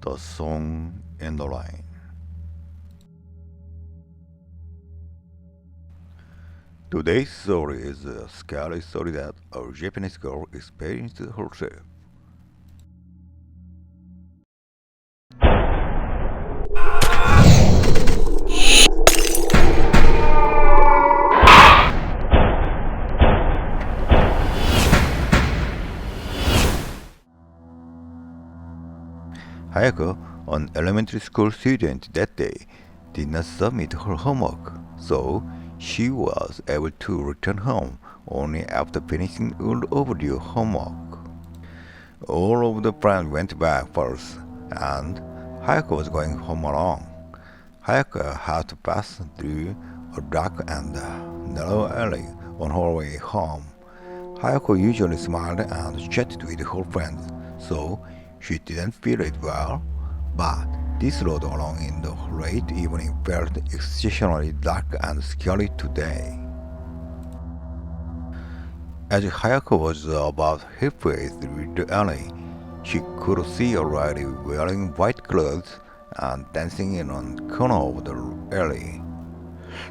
The Song in the Rain. Today's story is a scary story that a Japanese girl experienced herself. Hayako, an elementary school student that day, did not submit her homework, so she was able to return home only after finishing all overdue homework. All of the friends went back first, and Hayako was going home alone. Hayako had to pass through a dark and narrow alley on her way home. Hayako usually smiled and chatted with her friends, so she didn't feel it well. But this road along in the late evening felt exceptionally dark and scary today. As Hayako was about halfway through the alley, she could see a lady wearing white clothes and dancing in one corner of the alley.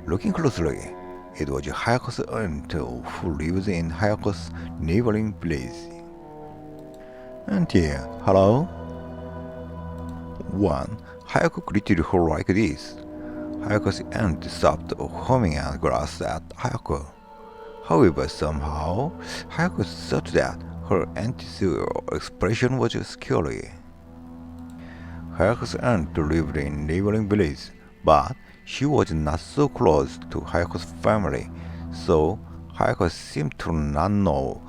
Looking closely, it was Hayako's aunt who lives in Hayako's neighboring village. Auntie, hello? One, Hayako greeted her like this. Hayako's aunt stopped humming and glanced at Hayako. However, somehow, Hayako thought that her aunt's expression was scary. Hayako's aunt lived in neighboring village, but she was not so close to Hayako's family, so Hayako seemed to not know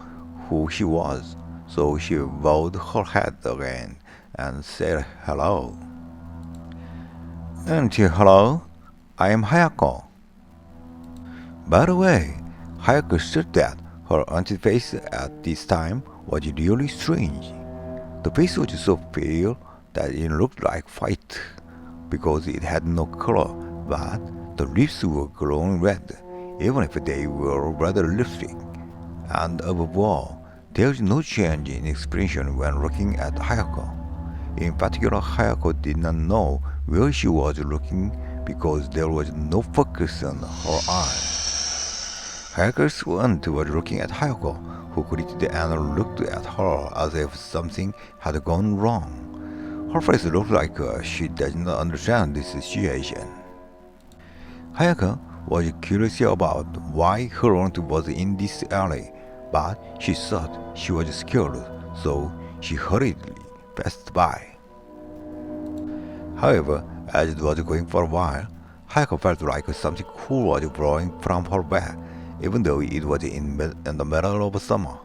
who she was. So she bowed her head again and said hello. Auntie, hello. I am Hayako. By the way, Hayako thought that her auntie's face at this time was really strange. The face was so pale that it looked like white because it had no color, but the lips were glowing red, even if they were rather lipstick. And above all, there was no change in expression when looking at Hayako. In particular, Hayako did not know where she was looking because there was no focus on her eyes. Hayako's aunt was looking at Hayako, who greeted and looked at her as if something had gone wrong. Her face looked like she did not understand this situation. Hayako was curious about why her aunt was in this alley, but she thought she was scared, so she hurriedly passed by. However, as it was going for a while, Hayako felt like something cool was blowing from her back, even though it was in the middle of summer.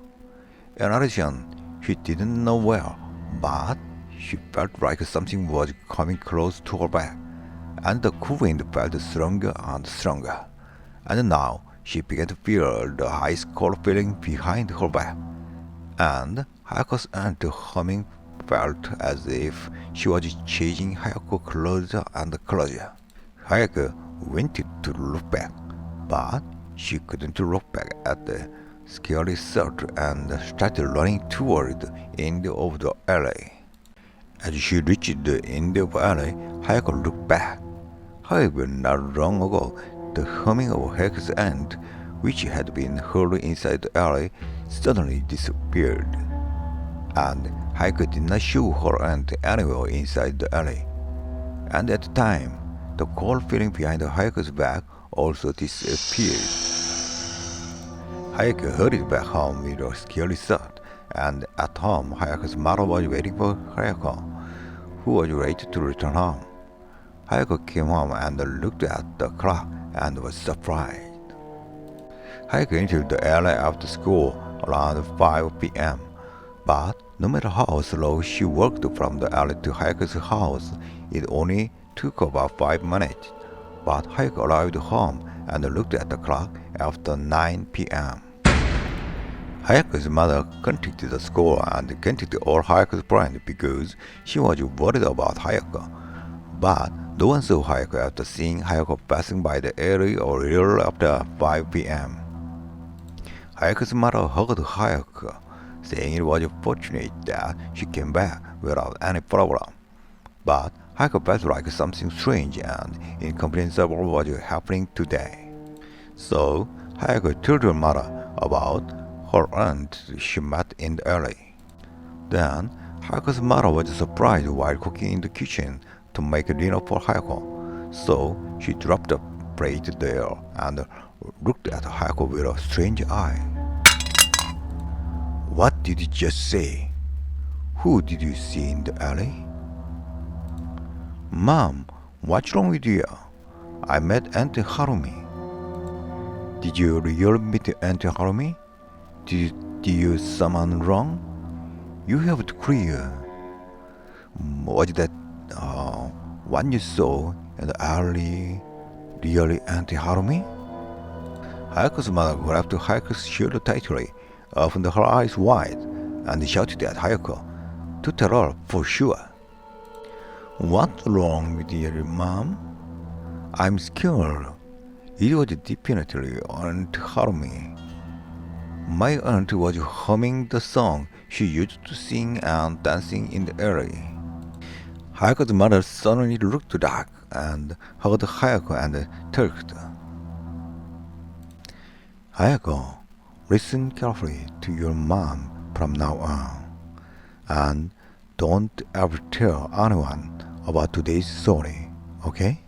In addition, she didn't know where, but she felt like something was coming close to her back, and the cool wind felt stronger and stronger. And now she began to feel the ice cold feeling behind her back, and Hayako's aunt humming felt as if she was chasing Hayako closer and closer. Hayako wanted to look back, but she couldn't look back at the scary thought and started running toward the end of the alley. As she reached the end of the alley, Hayako looked back. However, not long ago, the humming of Hayako's aunt, which had been heard inside the alley, suddenly disappeared. And Hayako did not show her aunt anywhere inside the alley. And at the time, the cold feeling behind Hayako's back also disappeared. Hayako hurried back home with a scary thought, and at home, Hayako's mother was waiting for Hayako, who was ready to return home. Hayako came home and looked at the clock and was surprised. Hayako entered the alley after school around 5 p.m., but no matter how slow she walked from the alley to Hayako's house, it only took about 5 minutes. But Hayako arrived home and looked at the clock after 9 p.m. Hayako's mother contacted the school and contacted all Hayako's friends because she was worried about Hayako. But no one saw Hayako after seeing Hayako passing by the area a little after 5 p.m. Hayako's mother hugged Hayako, saying it was fortunate that she came back without any problem. But Hayako felt like something strange and incomprehensible was happening today. So Hayako told her mother about her aunt she met in the alley. Then Hayako's mother was surprised while cooking in the kitchen to make dinner for Hayako. So she dropped the plate there and looked at Hayako with a strange eye. What did you just say? Who did you see in the alley? Mom, what's wrong with you? I met Aunt Harumi. Did you really meet Aunt Harumi? Did you someone wrong? You have to clear. Was that one you saw in the alley really Aunt Harumi? Hayako's mother grabbed Hayako's shoulder tightly, opened her eyes wide, and shouted at Hayako to tell her for sure. What's wrong with your mom? I'm scared. It was definitely Aunt Harumi. My aunt was humming the song she used to sing and dancing in the alley. Hayako's mother suddenly looked dark and hugged Hayako and talked. Hayako, listen carefully to your mom from now on, and don't ever tell anyone about today's story, okay?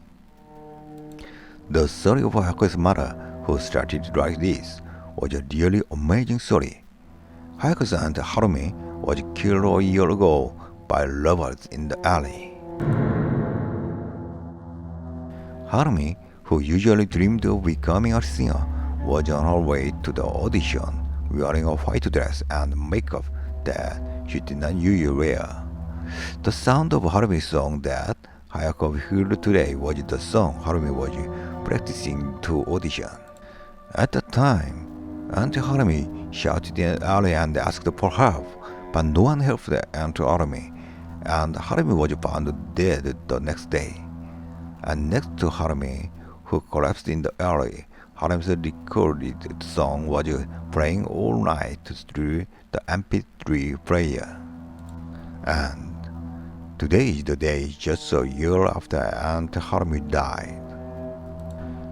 The story of Hayako's mother, who started like this, was a really amazing story. Hayako's aunt Harumi was killed a year ago by robbers in the alley. Harumi, who usually dreamed of becoming a singer, was on her way to the audition wearing a white dress and makeup that she did not usually wear. The sound of Harumi's song that Hayako heard today was the song Harumi was practicing to audition. At the time, Aunt Harumi shouted in the alley and asked for help, but no one helped Aunt Harumi, and Harumi was found dead the next day. And next to Harumi, who collapsed in the alley, Harumi's recorded song was playing all night through the MP3 player. And today is the day just a year after Aunt Harumi died.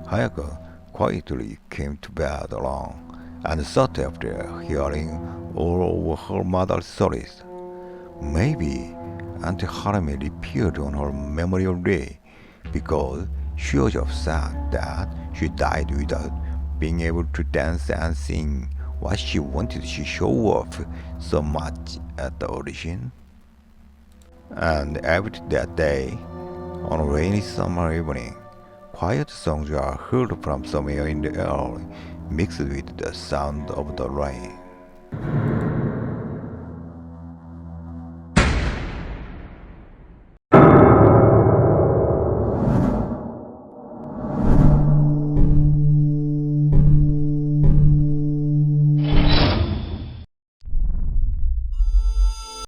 Hayako quietly came to bed alone and thought after hearing all of her mother's stories. Maybe Aunt Harumi appeared on her memorial day because she was upset that she died without being able to dance and sing what she wanted to show off so much at the audition. And every that day, on a rainy summer evening, quiet songs are heard from somewhere in the air, mixed with the sound of the rain.